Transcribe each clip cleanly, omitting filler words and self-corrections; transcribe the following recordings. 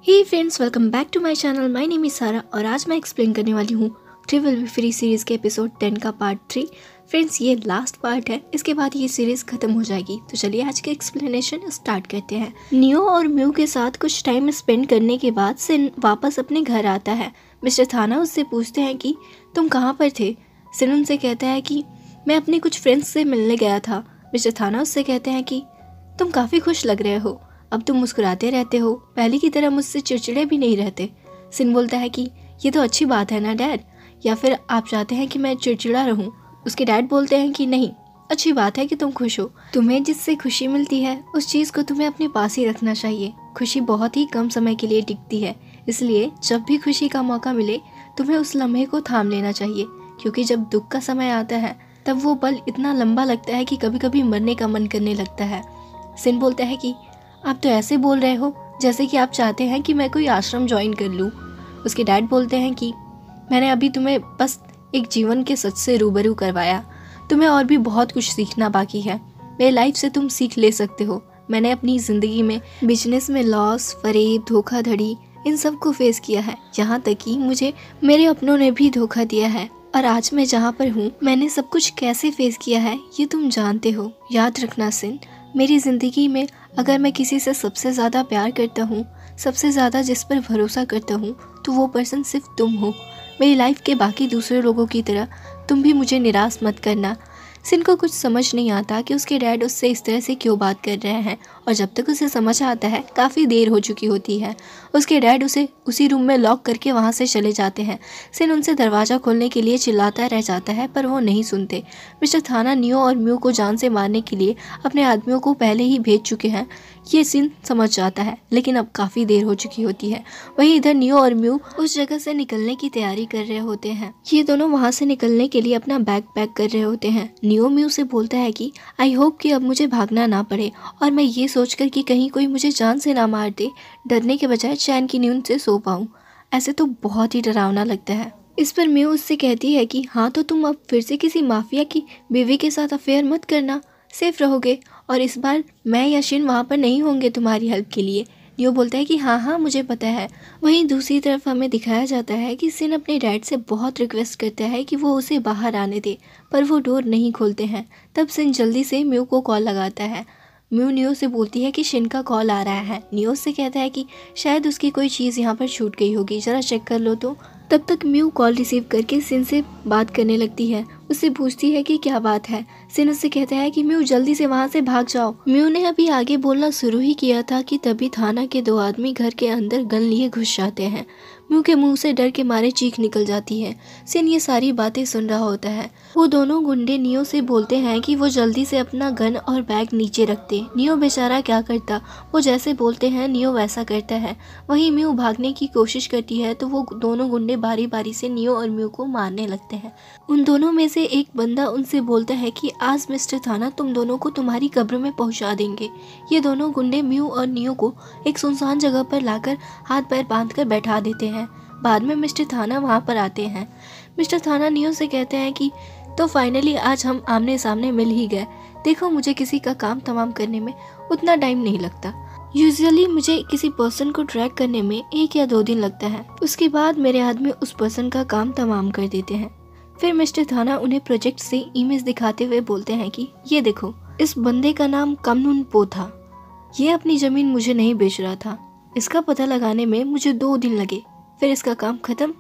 Hey friends, welcome back to my channel. My name is Sara और आज मैं explain करने वाली हूँ ट्रिविल बी फ्री सीरीज़ के एपिसोड 10 का पार्ट 3। फ्रेंड्स, ये लास्ट पार्ट है, इसके बाद ये सीरीज़ ख़त्म हो जाएगी। तो चलिए आज के एक्सप्लेनेशन स्टार्ट करते हैं। नियो और म्यू के साथ कुछ टाइम स्पेंड करने के बाद सिन वापस अपने घर आता है। मिस्टर थाना उससे पूछते हैं कि तुम कहाँ पर थे। सिन उनसे कहता है कि मैं अपने कुछ फ्रेंड्स से मिलने गया था। मिस्टर थाना उससे कहते हैं कि तुम काफ़ी खुश लग रहे हो, अब तुम मुस्कुराते रहते हो, पहले की तरह मुझसे चिड़चिड़े भी नहीं रहते। सिन बोलता है कि ये तो अच्छी बात है ना डैड, या फिर आप चाहते हैं कि मैं चिड़चिड़ा रहूं। उसके डैड बोलते हैं कि नहीं, अच्छी बात है कि तुम खुश हो। तुम्हें जिससे खुशी मिलती है उस चीज़ को तुम्हें अपने पास ही रखना चाहिए। खुशी बहुत ही कम समय के लिए टिकती है, इसलिए जब भी खुशी का मौका मिले तुम्हें उस लम्हे को थाम लेना चाहिए, क्योंकि जब दुख का समय आता है तब वो पल इतना लंबा लगता है कि कभी कभी मरने का मन करने लगता है। सिन बोलता है कि आप तो ऐसे बोल रहे हो जैसे कि आप चाहते हैं कि मैं कोई आश्रम ज्वाइन कर लूँ। उसके डैड बोलते हैं कि मैंने अभी तुम्हें बस एक जीवन के सच से रूबरू करवाया, तुम्हें और भी बहुत कुछ सीखना बाकी है। मेरी लाइफ से तुम सीख ले सकते हो। मैंने अपनी ज़िंदगी में बिजनेस में लॉस, फरेब, धोखाधड़ी, इन सब को फेस किया है। यहाँ तक कि मुझे मेरे अपनों ने भी धोखा दिया है, और आज मैं जहाँ पर हूँ मैंने सब कुछ कैसे फेस किया है ये तुम जानते हो। याद रखना सिन, मेरी ज़िंदगी में अगर मैं किसी से सबसे ज़्यादा प्यार करता हूँ, सबसे ज़्यादा जिस पर भरोसा करता हूँ, तो वो पर्सन सिर्फ तुम हो। मेरी लाइफ के बाकी दूसरे लोगों की तरह तुम भी मुझे निराश मत करना। सिन को कुछ समझ नहीं आता कि उसके डैड उससे इस तरह से क्यों बात कर रहे हैं, और जब तक उसे समझ आता है काफ़ी देर हो चुकी होती है। उसके डैड उसे उसी रूम में लॉक करके वहाँ से चले जाते हैं। सिन उनसे दरवाज़ा खोलने के लिए चिल्लाता रह जाता है, पर वो नहीं सुनते। मिस्टर थाना नियो और म्यू को जान से मारने के लिए अपने आदमियों को पहले ही भेज चुके हैं, ये सिन समझ जाता है, लेकिन अब काफ़ी देर हो चुकी होती है। वहीं इधर नियो और म्यू उस जगह से निकलने की तैयारी कर रहे होते हैं। ये दोनों वहाँ से निकलने के लिए अपना बैग पैक कर रहे होते हैं। नियो म्यू से बोलता है कि आई होप कि अब मुझे भागना ना पड़े, और मैं ये सोचकर कि कहीं कोई मुझे जान से ना मार दे, डरने के बजाय चैन की नींद से सो पाऊँ। ऐसे तो बहुत ही डरावना लगता है। इस पर म्यू उससे कहती है कि हाँ, तो तुम अब फिर से किसी माफिया की बीवी के साथ अफेयर मत करना, सेफ रहोगे, और इस बार मैं या शिन वहाँ पर नहीं होंगे तुम्हारी हेल्प के लिए। नियो बोलता है कि हाँ मुझे पता है। वहीं दूसरी तरफ हमें दिखाया जाता है कि सिन अपने डैड से बहुत रिक्वेस्ट करता है कि वो उसे बाहर आने दे, पर वो डोर नहीं खोलते हैं। तब सिन जल्दी से म्यू को कॉल लगाता है। म्यू नियो से बोलती है कि शिन का कॉल आ रहा है। नियो से कहता है कि शायद उसकी कोई चीज़ यहाँ पर छूट गई होगी, ज़रा चेक कर लो तो। तब तक म्यू कॉल रिसीव करके सिन से बात करने लगती है। उससे पूछती है कि क्या बात है। सिन उससे कहता है कि म्यू जल्दी से वहाँ से भाग जाओ। म्यू ने अभी आगे बोलना शुरू ही किया था कि तभी थाना के दो आदमी घर के अंदर गन लिए घुस जाते हैं। म्यू के मुंह से डर के मारे चीख निकल जाती है। सिन ये सारी बातें सुन रहा होता है। वो दोनों गुंडे नियो से बोलते हैं कि वो जल्दी से अपना गन और बैग नीचे रखते। नियो बेचारा क्या करता, वो जैसे बोलते हैं नियो वैसा करता है। वहीं म्यू भागने की कोशिश करती है तो वो दोनों गुंडे बारी बारी से नियो और म्यू को मारने लगते हैं। उन दोनों में से एक बंदा उनसे बोलता है कि आज मिस्टर थाना तुम दोनों को तुम्हारी कब्र में पहुंचा देंगे। ये दोनों गुंडे म्यू और नियो को एक सुनसान जगह पर लाकर हाथ पैर बांधकर बैठा देते हैं। बाद में मिस्टर थाना वहाँ पर आते हैं। मिस्टर थाना नियो से कहते हैं कि तो फाइनली आज हम आमने सामने मिल ही गए। देखो, मुझे किसी का काम तमाम करने में उतना टाइम नहीं लगता। यूजुअली मुझे किसी पर्सन को ट्रैक करने में 1 या 2 दिन लगता है, उसके बाद मेरे आदमी उस पर्सन का काम तमाम कर देते हैं। फिर मिस्टर थाना उन्हें प्रोजेक्ट से इमेज दिखाते हुए बोलते हैं कि ये देखो, इस बंदे का नाम कमनून पो था। ये अपनी ज़मीन मुझे नहीं बेच रहा था। इसका पता लगाने में मुझे 2 दिन लगे, फिर इसका काम ख़त्म।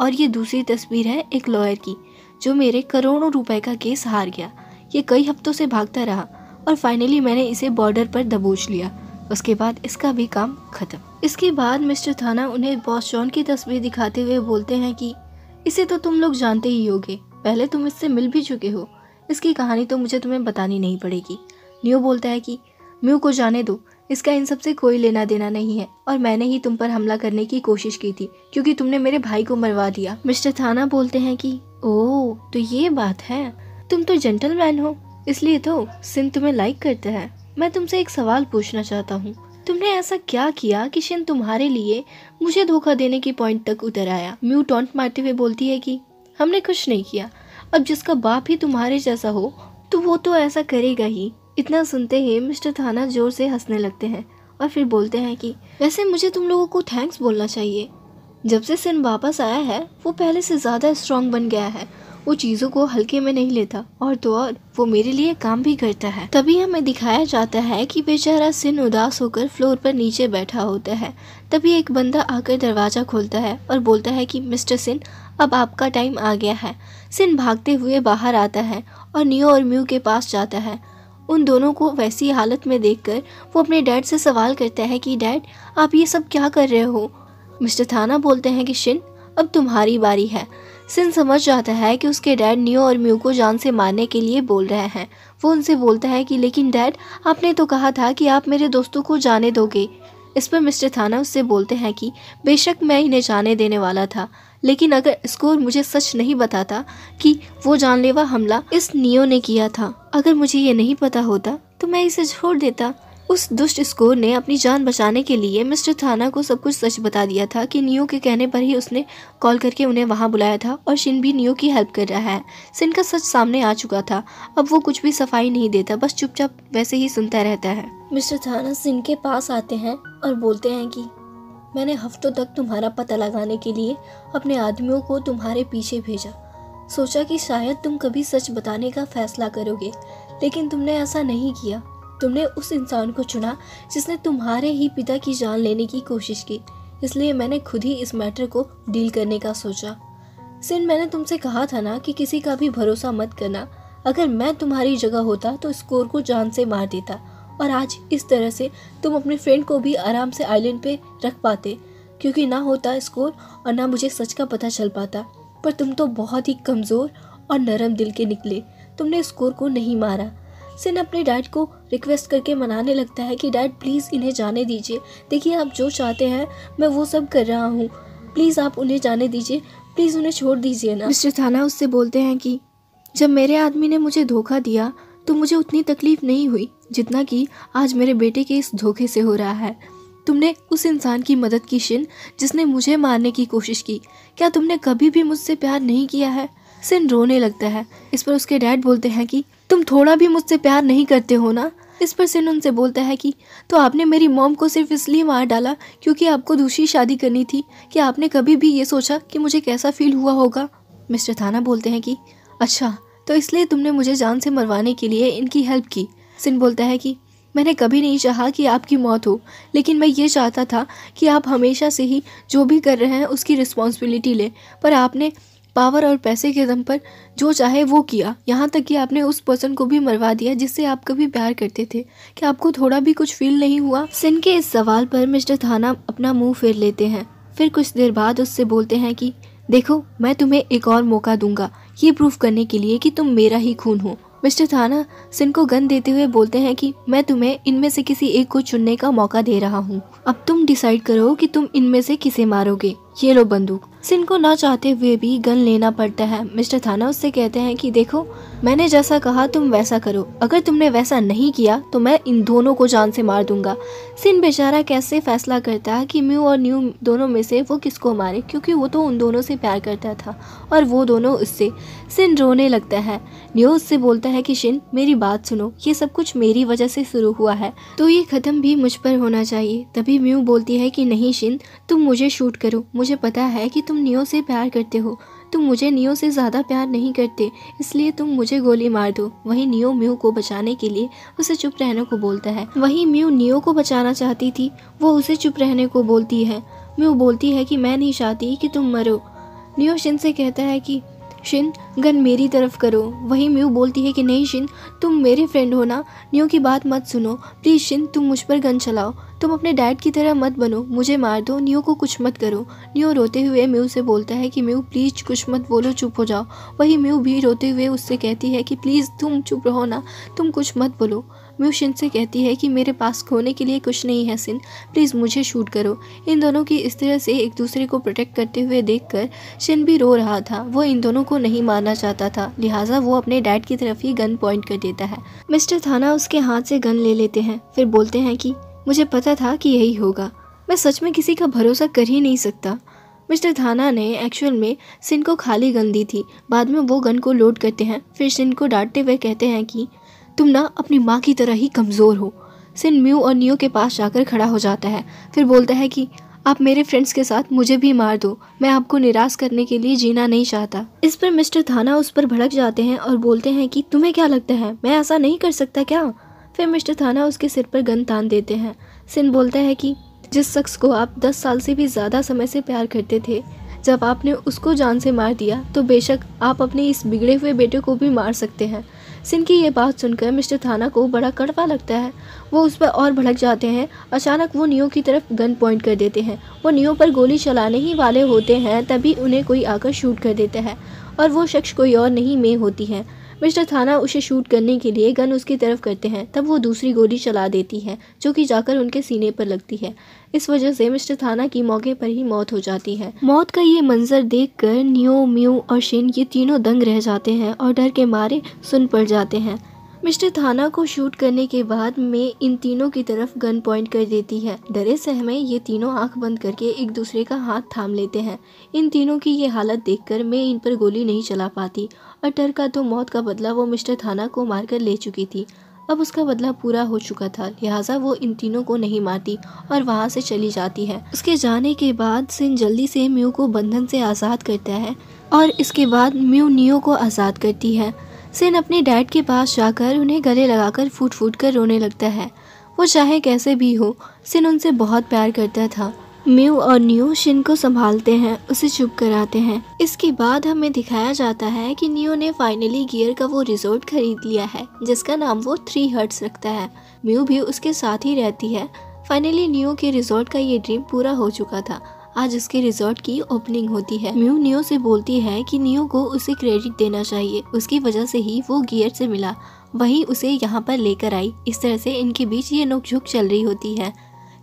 और ये दूसरी तस्वीर है एक लॉयर की, जो मेरे करोड़ों रुपए का केस हार गया। ये कई हफ्तों से भागता रहा और फाइनली मैंने इसे बॉर्डर पर दबोच लिया। उसके बाद इसका भी काम खत्म। इसके बाद मिस्टर थाना उन्हें बॉस जॉन की तस्वीर दिखाते हुए बोलते हैं कि इसे तो तुम लोग जानते ही होगे, पहले तुम इससे मिल भी चुके हो। इसकी कहानी तो मुझे तुम्हें बतानी नहीं पड़ेगी। नियो बोलता है कि म्यू को जाने दो, इसका इन सब से कोई लेना देना नहीं है, और मैंने ही तुम पर हमला करने की कोशिश की थी क्योंकि तुमने मेरे भाई को मरवा दिया। मिस्टर थाना बोलते हैं कि ओह, तो ये बात है, तुम तो जेंटलमैन हो, इसलिए तो सिन तुम्हें लाइक करता है। मैं तुमसे एक सवाल पूछना चाहता हूँ, तुमने ऐसा क्या किया कि शिन तुम्हारे लिए मुझे धोखा देने की पॉइंट तक उतर आया। म्यू टॉन्ट मारते हुए बोलती है कि हमने कुछ नहीं किया। अब जिसका बाप ही तुम्हारे जैसा हो तो वो तो ऐसा करेगा ही। इतना सुनते ही मिस्टर थाना जोर से हंसने लगते हैं और फिर बोलते हैं कि वैसे मुझे तुम लोगों को थैंक्स बोलना चाहिए। जब से सिन वापस आया है वो पहले से ज़्यादा स्ट्रांग बन गया है। वो चीज़ों को हल्के में नहीं लेता और तो और वो मेरे लिए काम भी करता है। तभी हमें दिखाया जाता है कि बेचारा सिन उदास होकर फ्लोर पर नीचे बैठा होता है। तभी एक बंदा आकर दरवाज़ा खोलता है और बोलता है कि मिस्टर सिन, अब आपका टाइम आ गया है। सिन भागते हुए बाहर आता है और नियो और म्यू के पास जाता है। उन दोनों को वैसी हालत में देखकर वो अपने डैड से सवाल करता है कि डैड, आप ये सब क्या कर रहे हो। मिस्टर थाना बोलते हैं कि शिन, अब तुम्हारी बारी है। सिन समझ जाता है कि उसके डैड नियो और म्यू को जान से मारने के लिए बोल रहे हैं। वो उनसे बोलता है कि लेकिन डैड, आपने तो कहा था कि आप मेरे दोस्तों को जाने दोगे। इस पर मिस्टर थाना उससे बोलते हैं कि बेशक मैं इन्हें जाने देने वाला था, लेकिन अगर स्कोर मुझे सच नहीं बताता कि वो जानलेवा हमला इस नियो ने किया था, अगर मुझे ये नहीं पता होता तो मैं इसे छोड़ देता। उस दुष्ट स्कोर ने अपनी जान बचाने के लिए मिस्टर थाना को सब कुछ सच बता दिया था कि नियो के कहने पर ही उसने कॉल करके उन्हें वहां बुलाया था और शिन भी नियो की हेल्प कर रहा है। सिन का सच सामने आ चुका था। अब वो कुछ भी सफाई नहीं देता, बस चुपचाप वैसे ही सुनता रहता है। मिस्टर थाना सिन के पास आते हैं और बोलते हैं कि मैंने हफ्तों तक तुम्हारा पता लगाने के लिए अपने आदमियों को तुम्हारे पीछे भेजा। सोचा कि शायद तुम कभी सच बताने का फैसला करोगे, लेकिन तुमने ऐसा नहीं किया। तुमने उस इंसान को चुना जिसने तुम्हारे ही पिता की जान लेने की कोशिश की। इसलिए मैंने खुद ही इस मैटर को डील करने का सोचा। सिन, मैंने तुमसे कहा था ना कि किसी का भी भरोसा मत करना। अगर मैं तुम्हारी जगह होता तो स्कोर को जान से मार देता, और आज इस तरह से तुम अपने फ्रेंड को भी आराम से आइलैंड पे रख पाते, क्योंकि ना होता स्कोर और ना मुझे सच का पता चल पाता। पर तुम तो बहुत ही कमज़ोर और नरम दिल के निकले। तुमने स्कोर को नहीं मारा। सिन अपने डैड को रिक्वेस्ट करके मनाने लगता है कि डैड प्लीज़ इन्हें जाने दीजिए। देखिए, आप जो चाहते हैं मैं वो सब कर रहा हूँ। प्लीज़ आप उन्हें जाने दीजिए, प्लीज़ उन्हें छोड़ दीजिए ना। मिस्टर थाना उससे बोलते हैं कि जब मेरे आदमी ने मुझे धोखा दिया तो मुझे उतनी तकलीफ नहीं हुई जितना कि आज मेरे बेटे के इस धोखे से हो रहा है। तुमने उस इंसान की मदद की शिन, जिसने मुझे मारने की कोशिश की। क्या तुमने कभी भी मुझसे प्यार नहीं किया है? सिन रोने लगता है। इस पर उसके डैड बोलते हैं कि तुम थोड़ा भी मुझसे प्यार नहीं करते हो ना। इस पर सिन उनसे बोलता है कि तो आपने मेरी मॉम को सिर्फ इसलिए मार डाला क्योंकि आपको दूसरी शादी करनी थी। क्या आपने कभी भी ये सोचा कि मुझे कैसा फील हुआ होगा? मिस्टर थाना बोलते हैं कि अच्छा, तो इसलिए तुमने मुझे जान से मरवाने के लिए इनकी हेल्प की। सिन बोलता है कि मैंने कभी नहीं चाहा कि आपकी मौत हो, लेकिन मैं ये चाहता था कि आप हमेशा से ही जो भी कर रहे हैं उसकी रिस्पॉन्सिबिलिटी लें। पर आपने पावर और पैसे के दम पर जो चाहे वो किया, यहाँ तक कि आपने उस पर्सन को भी मरवा दिया जिससे आप कभी प्यार करते थे। क्या आपको थोड़ा भी कुछ फील नहीं हुआ? सिन के इस सवाल पर मिस्टर थाना अपना मुंह फेर लेते हैं। फिर कुछ देर बाद उससे बोलते हैं कि देखो, मैं तुम्हें एक और मौका दूंगा ये प्रूफ करने के लिए कि तुम मेरा ही खून हो। मिस्टर थाना सिन को गन देते हुए बोलते हैं कि मैं तुम्हें इनमें से किसी एक को चुनने का मौका दे रहा हूँ। अब तुम डिसाइड करो कि तुम इनमें से किसे मारोगे। ये लो बंदूक। सिन को ना चाहते हुए भी गन लेना पड़ता है। मिस्टर थाना उससे कहते हैं कि देखो, मैंने जैसा कहा तुम वैसा करो। अगर तुमने वैसा नहीं किया तो मैं इन दोनों को जान से मार दूंगा। सिन बेचारा कैसे फैसला करता है कि म्यू और न्यू दोनों में से वो किसको मारे, क्योंकि वो तो उन दोनों से प्यार करता था और वो दोनों उससे। सिन रोने लगता है। न्यू उससे बोलता है कि शिन, मेरी बात सुनो, ये सब कुछ मेरी वजह से शुरू हुआ है तो ये खत्म भी मुझ पर होना चाहिए। तभी म्यू बोलती है कि नहीं शिन, तुम मुझे शूट करो। मुझे पता है कि तुम नियो से प्यार करते हो। तुम मुझे नियो से ज़्यादा प्यार नहीं करते, इसलिए तुम मुझे गोली मार दो। वहीं नियो म्यू को बचाने के लिए उसे चुप रहने को बोलता है। वहीं म्यू नियो को बचाना चाहती थी, वो उसे चुप रहने को बोलती है। म्यू बोलती है कि मैं नहीं चाहती कि तुम मरो। नियो शिन से कहता है कि शिन, गन मेरी तरफ करो। वहीं म्यू बोलती है कि नहीं शिन, तुम मेरे फ्रेंड हो ना, नियो की बात मत सुनो। प्लीज़ शिन, तुम मुझ पर गन चलाओ। तुम अपने डैड की तरह मत बनो, मुझे मार दो, नियो को कुछ मत करो। नियो रोते हुए म्यू से बोलता है कि म्यू प्लीज़ कुछ मत बोलो, चुप हो जाओ। वहीं म्यू भी रोते हुए उससे कहती है कि प्लीज़ तुम चुप रहो ना, तुम कुछ मत बोलो। म्यू शिन से कहती है कि मेरे पास खोने के लिए कुछ नहीं है शिन, प्लीज़ मुझे शूट करो। इन दोनों की इस तरह से एक दूसरे को प्रोटेक्ट करते हुए देखकर शिन भी रो रहा था। वो इन दोनों को नहीं मारना चाहता था, लिहाजा वो अपने डैड की तरफ ही गन पॉइंट कर देता है। मिस्टर थाना उसके हाथ से गन ले लेते हैं। फिर बोलते हैं कि मुझे पता था कि यही होगा, मैं सच में किसी का भरोसा कर ही नहीं सकता। मिस्टर थाना ने एक्चुअल में सिन को खाली गन दी थी, बाद में वो गन को लोड करते हैं। फिर सिन को डांटते हुए कहते हैं कि तुम ना अपनी माँ की तरह ही कमज़ोर हो। सिन म्यू और नियो के पास जाकर खड़ा हो जाता है, फिर बोलता है कि आप मेरे फ्रेंड्स के साथ मुझे भी मार दो, मैं आपको निराश करने के लिए जीना नहीं चाहता। इस पर मिस्टर थाना उस पर भड़क जाते हैं और बोलते हैं कि तुम्हें क्या लगता है मैं ऐसा नहीं कर सकता क्या। फिर मिस्टर थाना उसके सिर पर गन तान देते हैं। सिन बोलता है कि जिस शख्स को आप 10 साल से भी ज़्यादा समय से प्यार करते थे, जब आपने उसको जान से मार दिया तो बेशक आप अपने इस बिगड़े हुए बेटे को भी मार सकते हैं। सिन की ये बात सुनकर मिस्टर थाना को बड़ा कड़वा लगता है। वो उस पर और भड़क जाते हैं। अचानक वो नियो की तरफ गन पॉइंट कर देते हैं। वो नियो पर गोली चलाने ही वाले होते हैं, तभी उन्हें कोई आकर शूट कर देता है और वो शख्स कोई और नहीं मे होती है। मिस्टर थाना उसे शूट करने के लिए गन उसकी तरफ करते हैं, तब वो दूसरी गोली चला देती है जो कि जाकर उनके सीने पर लगती है। इस वजह से मिस्टर थाना की मौके पर ही मौत हो जाती है। मौत का ये मंजर देखकर नियो, म्यू और शिन ये तीनों दंग रह जाते हैं और डर के मारे सुन पड़ जाते हैं। मिस्टर थाना को शूट करने के बाद में इन तीनों की तरफ गन पॉइंट कर देती है। डरे सहमे ये तीनों आंख बंद करके एक दूसरे का हाथ थाम लेते हैं। इन तीनों की ये हालत देखकर मैं इन पर गोली नहीं चला पाती और डर का तो मौत का बदला वो मिस्टर थाना को मारकर ले चुकी थी। अब उसका बदला पूरा हो चुका था, लिहाजा वो इन तीनों को नहीं मारती और वहाँ से चली जाती है। उसके जाने के बाद सिन जल्दी से म्यू को बंधन से आज़ाद करता है और इसके बाद म्यू नियो को आज़ाद करती है। सिन अपने डैड के पास जाकर उन्हें गले लगाकर फूट फूट कर रोने लगता है। वो चाहे कैसे भी हो, सिन उनसे बहुत प्यार करता था। म्यू और नियो शिन को संभालते हैं, उसे चुप कराते हैं। इसके बाद हमें दिखाया जाता है कि नियो ने फाइनली गियर का वो रिजॉर्ट खरीद लिया है जिसका नाम वो 3 हर्ट्स रखता है। म्यू भी उसके साथ ही रहती है। फाइनली नियो के रिजॉर्ट का ये ड्रीम पूरा हो चुका था। आज उसके रिजॉर्ट की ओपनिंग होती है। म्यू नियो से बोलती है कि नियो को उसे क्रेडिट देना चाहिए, उसकी वजह से ही वो गियर से मिला, वही उसे यहाँ पर लेकर आई। इस तरह से इनके बीच ये नोकझोंक चल रही होती है।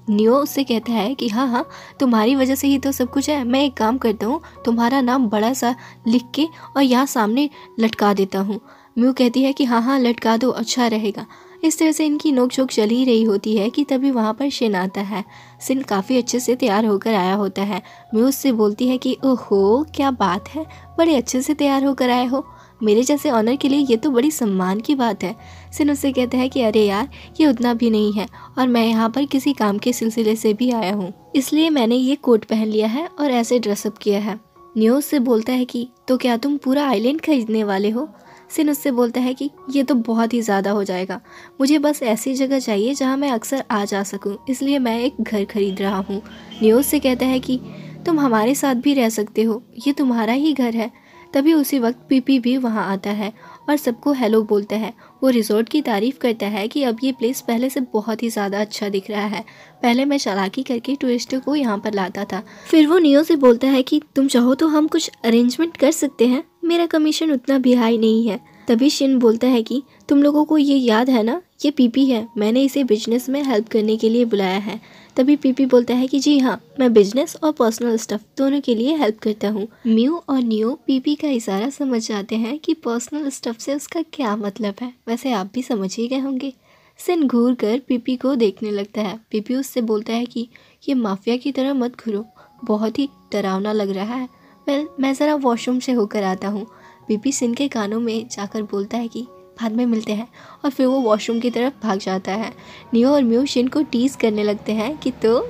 नियो उससे कहता है कि हाँ, तुम्हारी वजह से ही तो सब कुछ है। मैं एक काम करता हूँ, तुम्हारा नाम बड़ा सा लिख के और यहाँ सामने लटका देता हूँ। म्यू कहती है कि हाँ लटका दो, अच्छा रहेगा। इस तरह से इनकी नोकझोंक चल ही रही होती है कि तभी वहाँ पर शिन आता है। शिन काफ़ी अच्छे से तैयार होकर आया होता है। म्यू उससे बोलती है कि ओहो क्या बात है, बड़े अच्छे से तैयार होकर आए हो, मेरे जैसे ऑनर के लिए ये तो बड़ी सम्मान की बात है। सिन उससे कहता है कि अरे यार ये उतना भी नहीं है और मैं यहाँ पर किसी काम के सिलसिले से भी आया हूँ, इसलिए मैंने ये कोट पहन लिया है और ऐसे ड्रेसअप किया है। नियो उससे बोलता है कि तो क्या तुम पूरा आइलैंड खरीदने वाले हो। सिन उससे बोलता है कि ये तो बहुत ही ज़्यादा हो जाएगा, मुझे बस ऐसी जगह चाहिए जहाँ मैं अक्सर आ जा सकूँ, इसलिए मैं एक घर खरीद रहा हूँ। नियो उससे कहता है कि तुम हमारे साथ भी रह सकते हो, ये तुम्हारा ही घर है। तभी उसी वक्त पीपी भी वहाँ आता है और सबको हेलो बोलता है। वो रिजॉर्ट की तारीफ़ करता है कि अब ये प्लेस पहले से बहुत ही ज़्यादा अच्छा दिख रहा है। पहले मैं चालाकी करके टूरिस्टों को यहाँ पर लाता था। फिर वो नियो से बोलता है कि तुम चाहो तो हम कुछ अरेंजमेंट कर सकते हैं, मेरा कमीशन उतना भी हाई नहीं है। तभी शिन बोलता है कि तुम लोगों को ये याद है ना, ये पीपी है, मैंने इसे बिजनेस में हेल्प करने के लिए बुलाया है। तभी पीपी बोलता है कि जी हाँ, मैं बिजनेस और पर्सनल स्टफ दोनों के लिए हेल्प करता हूँ। म्यू और नियो पीपी का इशारा समझ जाते हैं कि पर्सनल स्टफ से उसका क्या मतलब है। वैसे आप भी समझ ही गए होंगे। सिन घूर कर पीपी को देखने लगता है। पीपी उससे बोलता है कि ये माफिया की तरह मत घूरो, बहुत ही डरावना लग रहा है। वेल, मैं ज़रा वॉशरूम से होकर आता हूँ। पीपी सिन के कानों में जाकर बोलता है कि बाद में मिलते हैं, और फिर वो वॉशरूम की तरफ भाग जाता है। नियो और म्यू शिन को टीज करने लगते हैं कि तो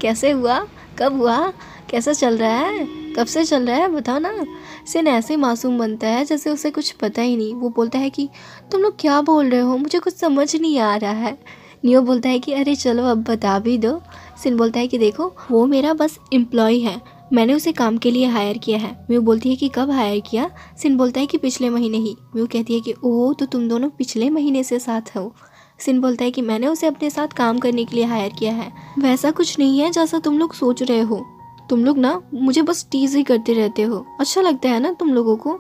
कैसे हुआ, कब हुआ, कैसा चल रहा है, कब से चल रहा है, बताओ ना। सिन ऐसे मासूम बनता है जैसे उसे कुछ पता ही नहीं। वो बोलता है कि तुम लोग क्या बोल रहे हो, मुझे कुछ समझ नहीं आ रहा है। नियो बोलता है कि अरे चलो अब बता भी दो। सिन बोलता है कि देखो वो मेरा बस एम्प्लॉय है, मैंने उसे काम के लिए हायर किया है। म्यू बोलती है कि कब हायर किया। सिन बोलता है कि पिछले महीने ही। म्यू कहती है कि ओह, तो तुम दोनों पिछले महीने से साथ हो। सिन बोलता है कि मैंने उसे अपने साथ काम करने के लिए हायर किया है। वैसा कुछ नहीं है जैसा तुम लोग सोच रहे हो, तुम लोग ना मुझे बस टीज ही करते रहते हो, अच्छा लगता है ना तुम लोगों को।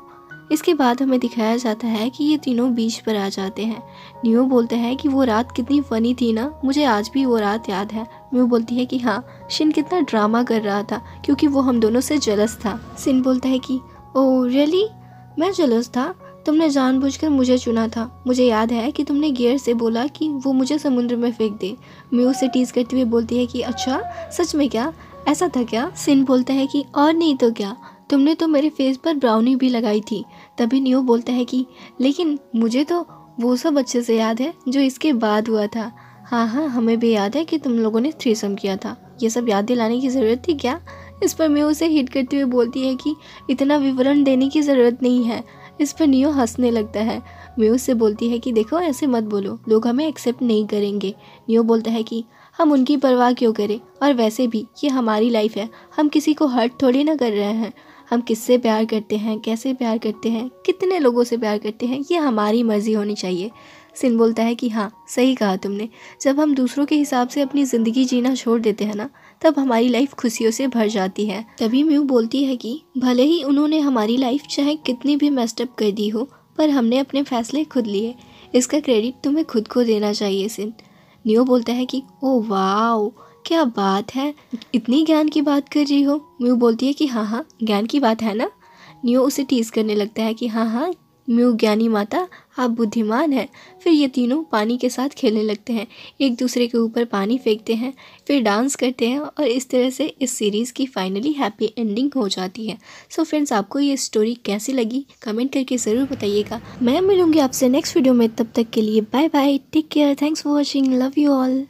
इसके बाद हमें दिखाया जाता है कि ये तीनों बीच पर आ जाते हैं। नियो बोलता है कि वो रात कितनी फनी थी ना, मुझे आज भी वो रात याद है। म्यू बोलती है कि हाँ, शिन कितना ड्रामा कर रहा था क्योंकि वो हम दोनों से जेलस था। सिन बोलता है कि ओह रियली, मैं जेलस था, तुमने जानबूझकर मुझे चुना था। मुझे याद है कि तुमने गियर से बोला कि वो मुझे समुद्र में फेंक दे। म्यू उसे टीज करते हुए बोलती है कि अच्छा सच में क्या, ऐसा था क्या। सिन बोलता है कि और नहीं तो क्या, तुमने तो मेरे फेस पर ब्राउनी भी लगाई थी। तभी नियो बोलता है कि लेकिन मुझे तो वो सब अच्छे से याद है जो इसके बाद हुआ था। हाँ हाँ, हमें भी याद है कि तुम लोगों ने थ्रीसम किया था, ये सब याद दिलाने की ज़रूरत थी क्या? इस पर म्यू उसे हिट करते हुए बोलती है कि इतना विवरण देने की ज़रूरत नहीं है। इस पर नियो हंसने लगता है। म्यू से बोलती है कि देखो ऐसे मत बोलो, लोग हमें एक्सेप्ट नहीं करेंगे। नियो बोलता है कि हम उनकी परवाह क्यों करें, और वैसे भी ये हमारी लाइफ है, हम किसी को हर्ट थोड़ी ना कर रहे हैं। हम किससे प्यार करते हैं, कैसे प्यार करते हैं, कितने लोगों से प्यार करते हैं, ये हमारी मर्जी होनी चाहिए। सिन बोलता है कि हाँ सही कहा तुमने, जब हम दूसरों के हिसाब से अपनी ज़िंदगी जीना छोड़ देते हैं ना, तब हमारी लाइफ खुशियों से भर जाती है। तभी म्यू बोलती है कि भले ही उन्होंने हमारी लाइफ चाहे कितनी भी मेस्टअप कर दी हो, पर हमने अपने फैसले खुद लिए, इसका क्रेडिट तुम्हें खुद को देना चाहिए सिन। नियो बोलता है कि ओह वाओ, क्या बात है, इतनी ज्ञान की बात कर रही हो। म्यू बोलती है कि हाँ हाँ ज्ञान की बात है ना। नियो उसे टीज करने लगता है कि हाँ हाँ म्यू ज्ञानी माता, आप बुद्धिमान हैं। फिर ये तीनों पानी के साथ खेलने लगते हैं, एक दूसरे के ऊपर पानी फेंकते हैं, फिर डांस करते हैं, और इस तरह से इस सीरीज़ की फाइनली हैप्पी एंडिंग हो जाती है। सो फ्रेंड्स, आपको ये स्टोरी कैसी लगी कमेंट करके ज़रूर बताइएगा। मैं मिलूंगी आपसे नेक्स्ट वीडियो में, तब तक के लिए bye bye, take care, thanks for watching, love you all.